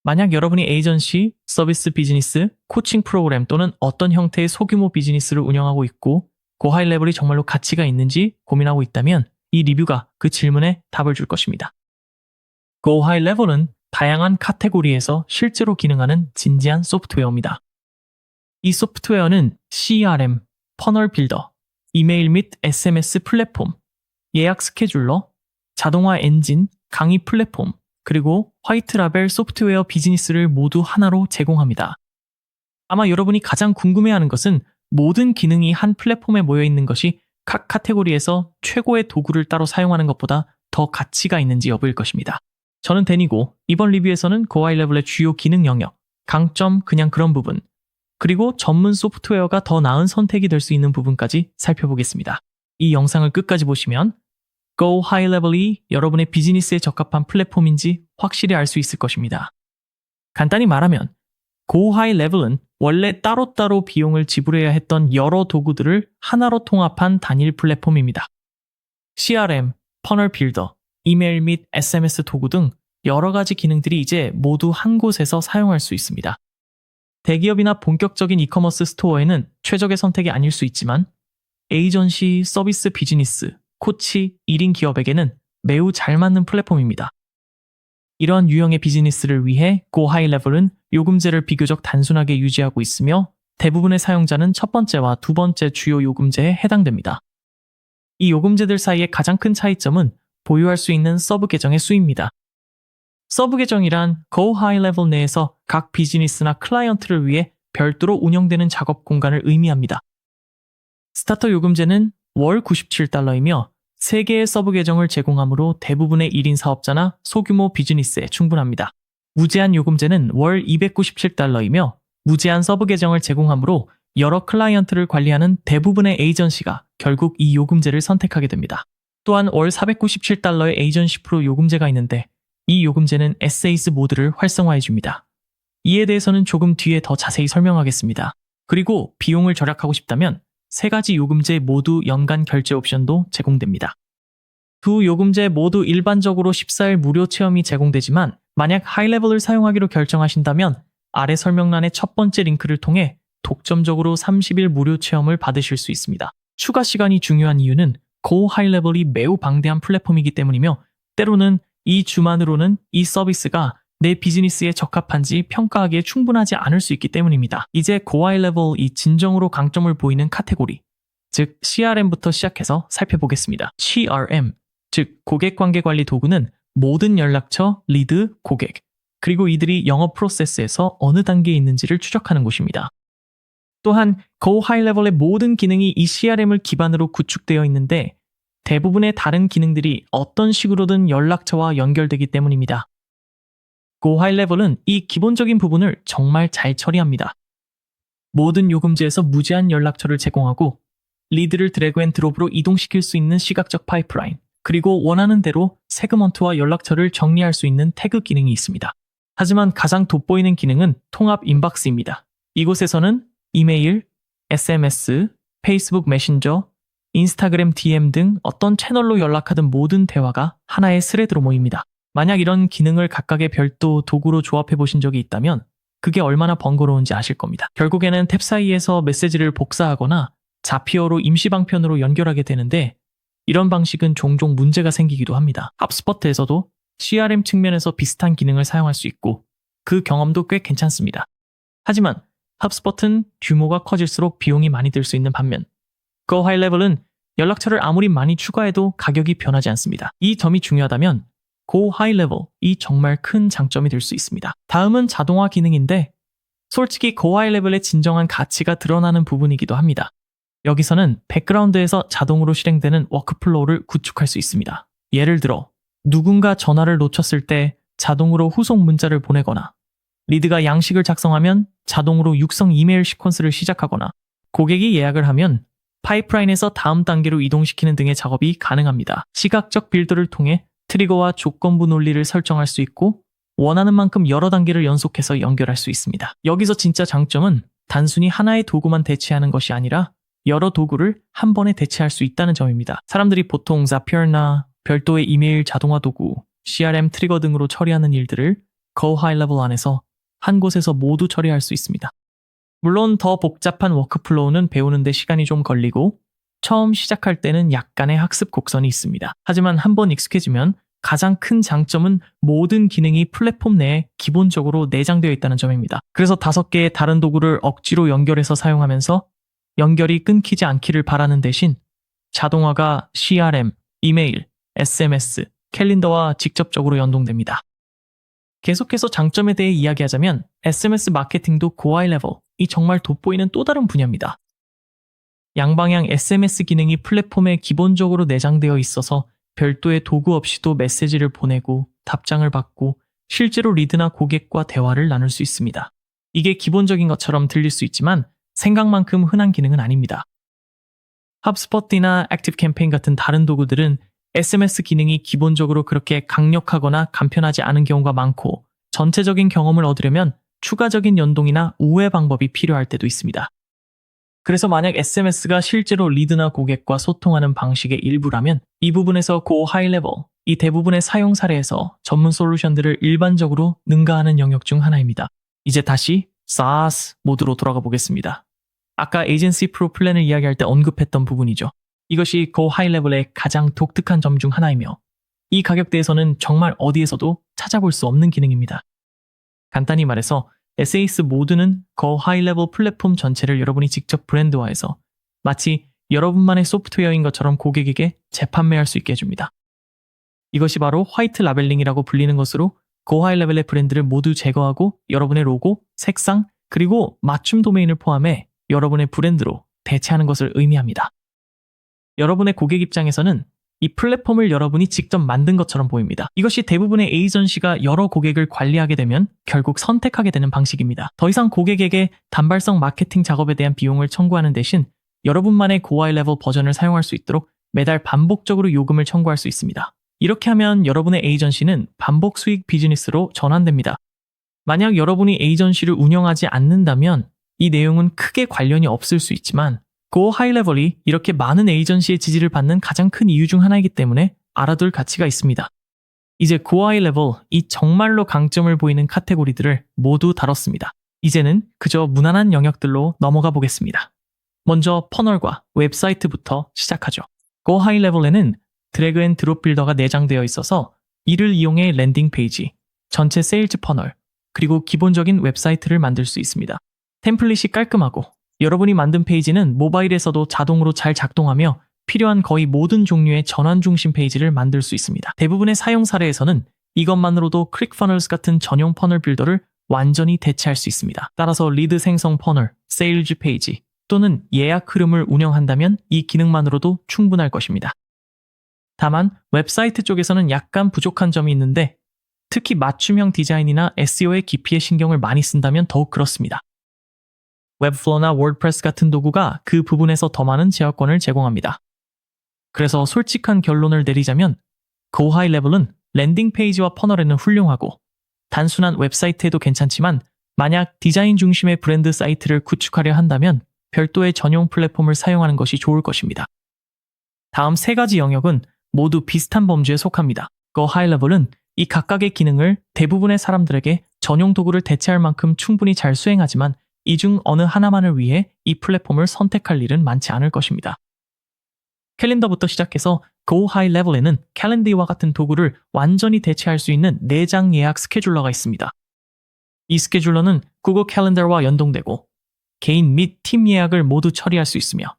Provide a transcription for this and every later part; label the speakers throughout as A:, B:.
A: 만약 여러분이 에이전시, 서비스 비즈니스, 코칭 프로그램 또는 어떤 형태의 소규모 비즈니스를 운영하고 있고 고하이 레벨이 정말로 가치가 있는지 고민하고 있다면 이 리뷰가 그 질문에 답을 줄 것입니다. 고하이 레벨은 다양한 카테고리에서 실제로 기능하는 진지한 소프트웨어입니다. 이 소프트웨어는 CRM, 퍼널 빌더, 이메일 및 SMS 플랫폼, 예약 스케줄러, 자동화 엔진, 강의 플랫폼, 그리고 화이트 라벨 소프트웨어 비즈니스를 모두 하나로 제공합니다. 아마 여러분이 가장 궁금해하는 것은 모든 기능이 한 플랫폼에 모여 있는 것이 각 카테고리에서 최고의 도구를 따로 사용하는 것보다 더 가치가 있는지 여부일 것입니다. 저는 데니고 이번 리뷰에서는 고하이 레벨의 주요 기능 영역, 강점, 그냥 그런 부분, 그리고 전문 소프트웨어가 더 나은 선택이 될 수 있는 부분까지 살펴보겠습니다. 이 영상을 끝까지 보시면 Go High Level이 여러분의 비즈니스에 적합한 플랫폼인지 확실히 알 수 있을 것입니다. 간단히 말하면 Go High Level은 원래 따로따로 비용을 지불해야 했던 여러 도구들을 하나로 통합한 단일 플랫폼입니다. CRM, 퍼널 빌더, 이메일 및 SMS 도구 등 여러 가지 기능들이 이제 모두 한 곳에서 사용할 수 있습니다. 대기업이나 본격적인 이커머스 스토어에는 최적의 선택이 아닐 수 있지만 에이전시, 서비스 비즈니스, 코치, 1인 기업에게는 매우 잘 맞는 플랫폼입니다. 이러한 유형의 비즈니스를 위해 Go High Level은 요금제를 비교적 단순하게 유지하고 있으며 대부분의 사용자는 첫 번째와 두 번째 주요 요금제에 해당됩니다. 이 요금제들 사이의 가장 큰 차이점은 보유할 수 있는 서브 계정의 수입니다. 서브 계정이란 Go High Level 내에서 각 비즈니스나 클라이언트를 위해 별도로 운영되는 작업 공간을 의미합니다. 스타터 요금제는 월 $97이며 3개의 서브 계정을 제공하므로 대부분의 1인 사업자나 소규모 비즈니스에 충분합니다. 무제한 요금제는 월 $297이며 무제한 서브 계정을 제공하므로 여러 클라이언트를 관리하는 대부분의 에이전시가 결국 이 요금제를 선택하게 됩니다. 또한 월 $497의 에이전시 프로 요금제가 있는데 이 요금제는 SaaS 모드를 활성화해줍니다. 이에 대해서는 조금 뒤에 더 자세히 설명하겠습니다. 그리고 비용을 절약하고 싶다면 3가지 요금제 모두 연간 결제 옵션도 제공됩니다. 두 요금제 모두 일반적으로 14일 무료 체험이 제공되지만 만약 하이레벨을 사용하기로 결정하신다면 아래 설명란의 첫 번째 링크를 통해 독점적으로 30일 무료 체험을 받으실 수 있습니다. 추가 시간이 중요한 이유는 Go High Level이 매우 방대한 플랫폼이기 때문이며 때로는 이 주만으로는 이 서비스가 내 비즈니스에 적합한지 평가하기에 충분하지 않을 수 있기 때문입니다. 이제 Go High Level이 진정으로 강점을 보이는 카테고리, 즉 CRM부터 시작해서 살펴보겠습니다. CRM, 즉 고객관계관리 도구는 모든 연락처, 리드, 고객, 그리고 이들이 영업 프로세스에서 어느 단계에 있는지를 추적하는 곳입니다. 또한 Go High Level의 모든 기능이 이 CRM을 기반으로 구축되어 있는데 대부분의 다른 기능들이 어떤 식으로든 연락처와 연결되기 때문입니다. Go High Level은 이 기본적인 부분을 정말 잘 처리합니다. 모든 요금제에서 무제한 연락처를 제공하고 리드를 드래그 앤 드롭으로 이동시킬 수 있는 시각적 파이프라인, 그리고 원하는 대로 세그먼트와 연락처를 정리할 수 있는 태그 기능이 있습니다. 하지만 가장 돋보이는 기능은 통합 인박스입니다. 이곳에서는 이메일, SMS, 페이스북 메신저, 인스타그램 DM 등 어떤 채널로 연락하든 모든 대화가 하나의 스레드로 모입니다. 만약 이런 기능을 각각의 별도 도구로 조합해 보신 적이 있다면 그게 얼마나 번거로운지 아실 겁니다. 결국에는 탭 사이에서 메시지를 복사하거나 자피어로 임시방편으로 연결하게 되는데 이런 방식은 종종 문제가 생기기도 합니다. 합스포트에서도 CRM 측면에서 비슷한 기능을 사용할 수 있고 그 경험도 꽤 괜찮습니다. 하지만 합스포트는 규모가 커질수록 비용이 많이 들 수 있는 반면 Go High Level은 연락처를 아무리 많이 추가해도 가격이 변하지 않습니다. 이 점이 중요하다면 Go High Level이 정말 큰 장점이 될 수 있습니다. 다음은 자동화 기능인데 솔직히 Go High Level의 진정한 가치가 드러나는 부분이기도 합니다. 여기서는 백그라운드에서 자동으로 실행되는 워크플로우를 구축할 수 있습니다. 예를 들어 누군가 전화를 놓쳤을 때 자동으로 후속 문자를 보내거나 리드가 양식을 작성하면 자동으로 육성 이메일 시퀀스를 시작하거나 고객이 예약을 하면 파이프라인에서 다음 단계로 이동시키는 등의 작업이 가능합니다. 시각적 빌더를 통해 트리거와 조건부 논리를 설정할 수 있고 원하는 만큼 여러 단계를 연속해서 연결할 수 있습니다. 여기서 진짜 장점은 단순히 하나의 도구만 대체하는 것이 아니라 여러 도구를 한 번에 대체할 수 있다는 점입니다. 사람들이 보통 자피어나 별도의 이메일 자동화 도구, CRM 트리거 등으로 처리하는 일들을 Go High Level 안에서 한 곳에서 모두 처리할 수 있습니다. 물론 더 복잡한 워크플로우는 배우는데 시간이 좀 걸리고 처음 시작할 때는 약간의 학습 곡선이 있습니다. 하지만 한번 익숙해지면 가장 큰 장점은 모든 기능이 플랫폼 내에 기본적으로 내장되어 있다는 점입니다. 그래서 5개의 다른 도구를 억지로 연결해서 사용하면서 연결이 끊기지 않기를 바라는 대신 자동화가 CRM, 이메일, SMS, 캘린더와 직접적으로 연동됩니다. 계속해서 장점에 대해 이야기하자면 SMS 마케팅도 고하이 레벨이 정말 돋보이는 또 다른 분야입니다. 양방향 SMS 기능이 플랫폼에 기본적으로 내장되어 있어서 별도의 도구 없이도 메시지를 보내고 답장을 받고 실제로 리드나 고객과 대화를 나눌 수 있습니다. 이게 기본적인 것처럼 들릴 수 있지만 생각만큼 흔한 기능은 아닙니다. 핫스팟이나 액티브 캠페인 같은 다른 도구들은 SMS 기능이 기본적으로 그렇게 강력하거나 간편하지 않은 경우가 많고 전체적인 경험을 얻으려면 추가적인 연동이나 우회 방법이 필요할 때도 있습니다. 그래서 만약 SMS가 실제로 리드나 고객과 소통하는 방식의 일부라면 이 부분에서 고 하이 레벨, 이 대부분의 사용 사례에서 전문 솔루션들을 일반적으로 능가하는 영역 중 하나입니다. 이제 다시 SaaS 모드로 돌아가 보겠습니다. 아까 에이전시 프로 플랜을 이야기할 때 언급했던 부분이죠. 이것이 고 하이 레벨의 가장 독특한 점 중 하나이며 이 가격대에서는 정말 어디에서도 찾아볼 수 없는 기능입니다. 간단히 말해서 SaaS 모드는 고 하이 레벨 플랫폼 전체를 여러분이 직접 브랜드화해서 마치 여러분만의 소프트웨어인 것처럼 고객에게 재판매할 수 있게 해줍니다. 이것이 바로 화이트 라벨링이라고 불리는 것으로 고 하이 레벨의 브랜드를 모두 제거하고 여러분의 로고, 색상, 그리고 맞춤 도메인을 포함해 여러분의 브랜드로 대체하는 것을 의미합니다. 여러분의 고객 입장에서는 이 플랫폼을 여러분이 직접 만든 것처럼 보입니다. 이것이 대부분의 에이전시가 여러 고객을 관리하게 되면 결국 선택하게 되는 방식입니다. 더 이상 고객에게 단발성 마케팅 작업에 대한 비용을 청구하는 대신 여러분만의 고하이 레벨 버전을 사용할 수 있도록 매달 반복적으로 요금을 청구할 수 있습니다. 이렇게 하면 여러분의 에이전시는 반복 수익 비즈니스로 전환됩니다. 만약 여러분이 에이전시를 운영하지 않는다면 이 내용은 크게 관련이 없을 수 있지만 고 하이 레벨이 이렇게 많은 에이전시의 지지를 받는 가장 큰 이유 중 하나이기 때문에 알아둘 가치가 있습니다. 이제 고 하이 레벨, 이 정말로 강점을 보이는 카테고리들을 모두 다뤘습니다. 이제는 그저 무난한 영역들로 넘어가 보겠습니다. 먼저 퍼널과 웹사이트부터 시작하죠. 고 하이 레벨에는 드래그 앤 드롭 빌더가 내장되어 있어서 이를 이용해 랜딩 페이지, 전체 세일즈 퍼널, 그리고 기본적인 웹사이트를 만들 수 있습니다. 템플릿이 깔끔하고 여러분이 만든 페이지는 모바일에서도 자동으로 잘 작동하며 필요한 거의 모든 종류의 전환 중심 페이지를 만들 수 있습니다. 대부분의 사용 사례에서는 이것만으로도 클릭퍼널스 같은 전용 퍼널 빌더를 완전히 대체할 수 있습니다. 따라서 리드 생성 퍼널, 세일즈 페이지 또는 예약 흐름을 운영한다면 이 기능만으로도 충분할 것입니다. 다만 웹사이트 쪽에서는 약간 부족한 점이 있는데 특히 맞춤형 디자인이나 SEO의 깊이에 신경을 많이 쓴다면 더욱 그렇습니다. 웹플로우나 워드프레스 같은 도구가 그 부분에서 더 많은 제어권을 제공합니다. 그래서 솔직한 결론을 내리자면 고 하이 레벨은 랜딩 페이지와 퍼널에는 훌륭하고 단순한 웹사이트에도 괜찮지만 만약 디자인 중심의 브랜드 사이트를 구축하려 한다면 별도의 전용 플랫폼을 사용하는 것이 좋을 것입니다. 다음 3가지 영역은 모두 비슷한 범주에 속합니다. 고 하이 레벨은 이 각각의 기능을 대부분의 사람들에게 전용 도구를 대체할 만큼 충분히 잘 수행하지만 이 중 어느 하나만을 위해 이 플랫폼을 선택할 일은 많지 않을 것입니다. 캘린더부터 시작해서 고 하이 레벨에는 캘린더와 같은 도구를 완전히 대체할 수 있는 내장 예약 스케줄러가 있습니다. 이 스케줄러는 구글 캘린더와 연동되고 개인 및 팀 예약을 모두 처리할 수 있으며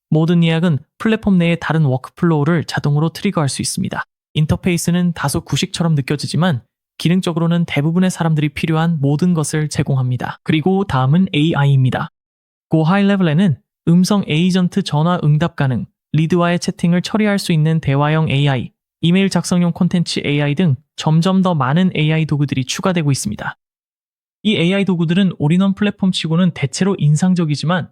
A: 모든 예약은 플랫폼 내의 다른 워크플로우를 자동으로 트리거할 수 있습니다. 인터페이스는 다소 구식처럼 느껴지지만 기능적으로는 대부분의 사람들이 필요한 모든 것을 제공합니다. 그리고 다음은 AI입니다. 고 하이 레벨에는 음성 에이전트 전화 응답 가능, 리드와의 채팅을 처리할 수 있는 대화형 AI, 이메일 작성용 콘텐츠 AI 등 점점 더 많은 AI 도구들이 추가되고 있습니다. 이 AI 도구들은 올인원 플랫폼치고는 대체로 인상적이지만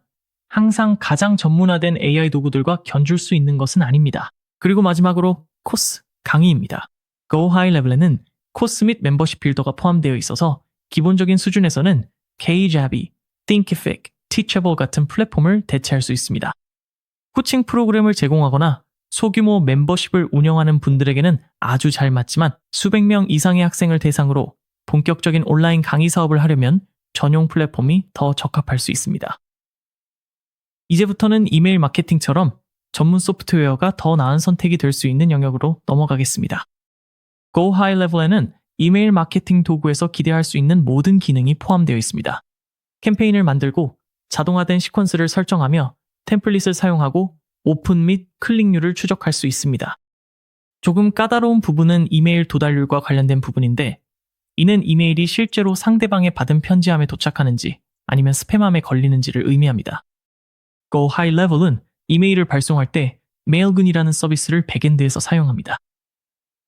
A: 항상 가장 전문화된 AI 도구들과 견줄 수 있는 것은 아닙니다. 그리고 마지막으로 코스, 강의입니다. 고 하이 레벨에는 코스 및 멤버십 빌더가 포함되어 있어서 기본적인 수준에서는 Kajabi, Thinkific, Teachable 같은 플랫폼을 대체할 수 있습니다. 코칭 프로그램을 제공하거나 소규모 멤버십을 운영하는 분들에게는 아주 잘 맞지만 수백 명 이상의 학생을 대상으로 본격적인 온라인 강의 사업을 하려면 전용 플랫폼이 더 적합할 수 있습니다. 이제부터는 이메일 마케팅처럼 전문 소프트웨어가 더 나은 선택이 될 수 있는 영역으로 넘어가겠습니다. Go High Level에는 이메일 마케팅 도구에서 기대할 수 있는 모든 기능이 포함되어 있습니다. 캠페인을 만들고 자동화된 시퀀스를 설정하며 템플릿을 사용하고 오픈 및 클릭률을 추적할 수 있습니다. 조금 까다로운 부분은 이메일 도달률과 관련된 부분인데, 이는 이메일이 실제로 상대방의 받은 편지함에 도착하는지 아니면 스팸함에 걸리는지를 의미합니다. Go High Level은 이메일을 발송할 때 메일근이라는 서비스를 백엔드에서 사용합니다.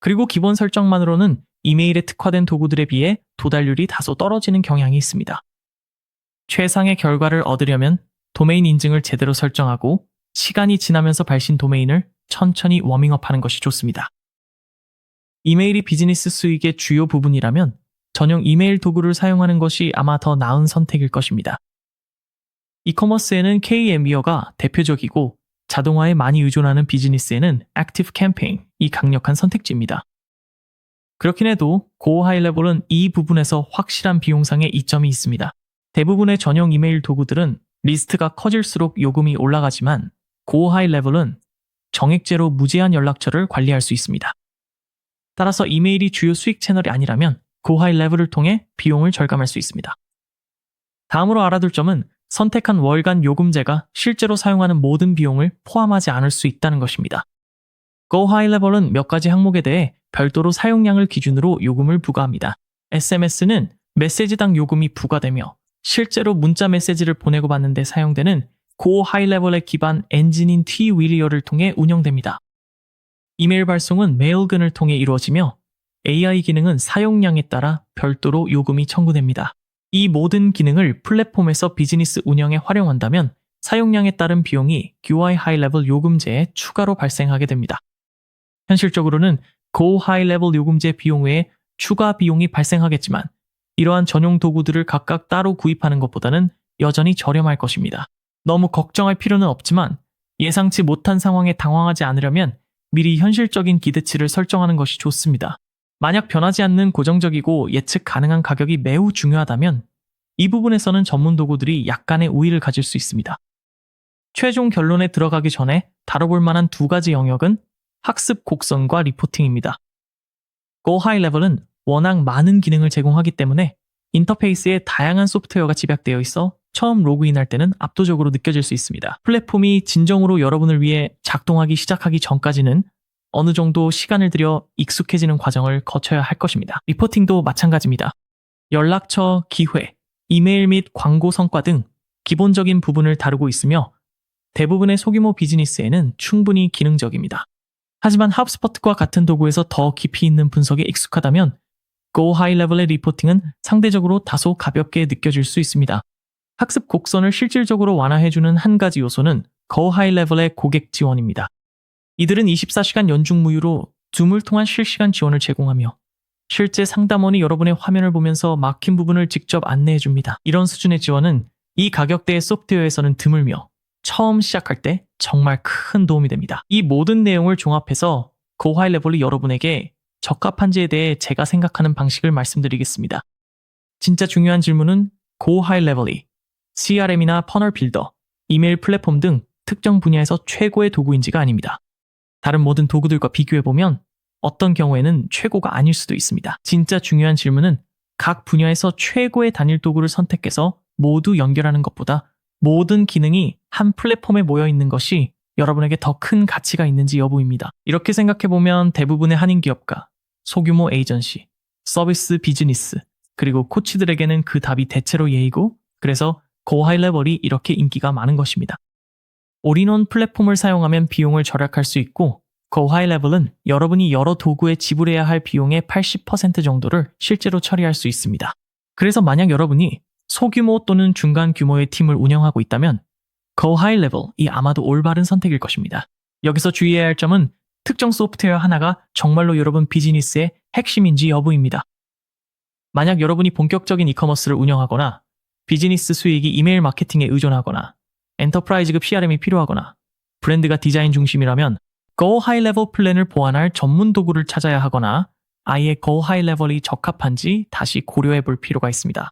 A: 그리고 기본 설정만으로는 이메일에 특화된 도구들에 비해 도달률이 다소 떨어지는 경향이 있습니다. 최상의 결과를 얻으려면 도메인 인증을 제대로 설정하고 시간이 지나면서 발신 도메인을 천천히 워밍업하는 것이 좋습니다. 이메일이 비즈니스 수익의 주요 부분이라면 전용 이메일 도구를 사용하는 것이 아마 더 나은 선택일 것입니다. 이커머스에는 KMW가 대표적이고 자동화에 많이 의존하는 비즈니스에는 액티브 캠페인이 강력한 선택지입니다. 그렇긴 해도 Go High Level은 이 부분에서 확실한 비용상의 이점이 있습니다. 대부분의 전용 이메일 도구들은 리스트가 커질수록 요금이 올라가지만 Go High Level은 정액제로 무제한 연락처를 관리할 수 있습니다. 따라서 이메일이 주요 수익 채널이 아니라면 Go High Level을 통해 비용을 절감할 수 있습니다. 다음으로 알아둘 점은 선택한 월간 요금제가 실제로 사용하는 모든 비용을 포함하지 않을 수 있다는 것입니다. Go High Level은 몇 가지 항목에 대해 별도로 사용량을 기준으로 요금을 부과합니다. SMS는 메시지당 요금이 부과되며 실제로 문자 메시지를 보내고 받는 데 사용되는 Go High Level의 기반 엔진인 Twilio를 통해 운영됩니다. 이메일 발송은 메일근을 통해 이루어지며 AI 기능은 사용량에 따라 별도로 요금이 청구됩니다. 이 모든 기능을 플랫폼에서 비즈니스 운영에 활용한다면 사용량에 따른 비용이 GUI High Level 요금제에 추가로 발생하게 됩니다. 현실적으로는 Go High Level 요금제 비용 외에 추가 비용이 발생하겠지만 이러한 전용 도구들을 각각 따로 구입하는 것보다는 여전히 저렴할 것입니다. 너무 걱정할 필요는 없지만 예상치 못한 상황에 당황하지 않으려면 미리 현실적인 기대치를 설정하는 것이 좋습니다. 만약 변하지 않는 고정적이고 예측 가능한 가격이 매우 중요하다면 이 부분에서는 전문 도구들이 약간의 우위를 가질 수 있습니다. 최종 결론에 들어가기 전에 다뤄볼 만한 두 가지 영역은 학습 곡선과 리포팅입니다. Go High Level은 워낙 많은 기능을 제공하기 때문에 인터페이스에 다양한 소프트웨어가 집약되어 있어 처음 로그인할 때는 압도적으로 느껴질 수 있습니다. 플랫폼이 진정으로 여러분을 위해 작동하기 시작하기 전까지는 어느 정도 시간을 들여 익숙해지는 과정을 거쳐야 할 것입니다. 리포팅도 마찬가지입니다. 연락처, 기회, 이메일 및 광고 성과 등 기본적인 부분을 다루고 있으며 대부분의 소규모 비즈니스에는 충분히 기능적입니다. 하지만 핫스포트과 같은 도구에서 더 깊이 있는 분석에 익숙하다면 Go High Level의 리포팅은 상대적으로 다소 가볍게 느껴질 수 있습니다. 학습 곡선을 실질적으로 완화해주는 한 가지 요소는 Go High Level의 고객 지원입니다. 이들은 24시간 연중 무휴로 줌을 통한 실시간 지원을 제공하며 실제 상담원이 여러분의 화면을 보면서 막힌 부분을 직접 안내해줍니다. 이런 수준의 지원은 이 가격대의 소프트웨어에서는 드물며 처음 시작할 때 정말 큰 도움이 됩니다. 이 모든 내용을 종합해서 Go High Level이 여러분에게 적합한지에 대해 제가 생각하는 방식을 말씀드리겠습니다. 진짜 중요한 질문은 Go High Level이 CRM이나 퍼널 빌더, 이메일 플랫폼 등 특정 분야에서 최고의 도구인지가 아닙니다. 다른 모든 도구들과 비교해보면 어떤 경우에는 최고가 아닐 수도 있습니다. 진짜 중요한 질문은 각 분야에서 최고의 단일 도구를 선택해서 모두 연결하는 것보다 모든 기능이 한 플랫폼에 모여 있는 것이 여러분에게 더 큰 가치가 있는지 여부입니다. 이렇게 생각해보면 대부분의 한인 기업가, 소규모 에이전시, 서비스 비즈니스, 그리고 코치들에게는 그 답이 대체로 예이고 그래서 Go High Level이 이렇게 인기가 많은 것입니다. 올인원 플랫폼을 사용하면 비용을 절약할 수 있고 Go High Level은 여러분이 여러 도구에 지불해야 할 비용의 80% 정도를 실제로 처리할 수 있습니다. 그래서 만약 여러분이 소규모 또는 중간 규모의 팀을 운영하고 있다면 Go High Level이 아마도 올바른 선택일 것입니다. 여기서 주의해야 할 점은 특정 소프트웨어 하나가 정말로 여러분 비즈니스의 핵심인지 여부입니다. 만약 여러분이 본격적인 이커머스를 운영하거나 비즈니스 수익이 이메일 마케팅에 의존하거나 엔터프라이즈급 CRM이 필요하거나 브랜드가 디자인 중심이라면 Go High Level 플랜을 보완할 전문 도구를 찾아야 하거나 아이의 Go High 레벨이 적합한지 다시 고려해 볼 필요가 있습니다.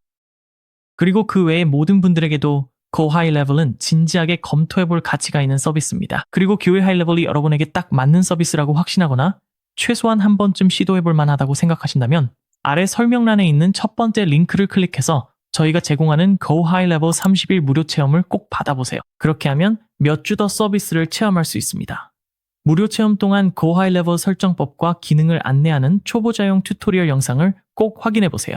A: 그리고 그 외에 모든 분들에게도 Go High 레벨은 진지하게 검토해 볼 가치가 있는 서비스입니다. 그리고 교회 하이 레벨이 여러분에게 딱 맞는 서비스라고 확신하거나 최소한 한 번쯤 시도해 볼 만하다고 생각하신다면 아래 설명란에 있는 첫 번째 링크를 클릭해서 저희가 제공하는 Go High 레벨 30일 무료 체험을 꼭 받아보세요. 그렇게 하면 몇 주 더 서비스를 체험할 수 있습니다. 무료 체험 동안 Go High 레벨 설정법과 기능을 안내하는 초보자용 튜토리얼 영상을 꼭 확인해 보세요.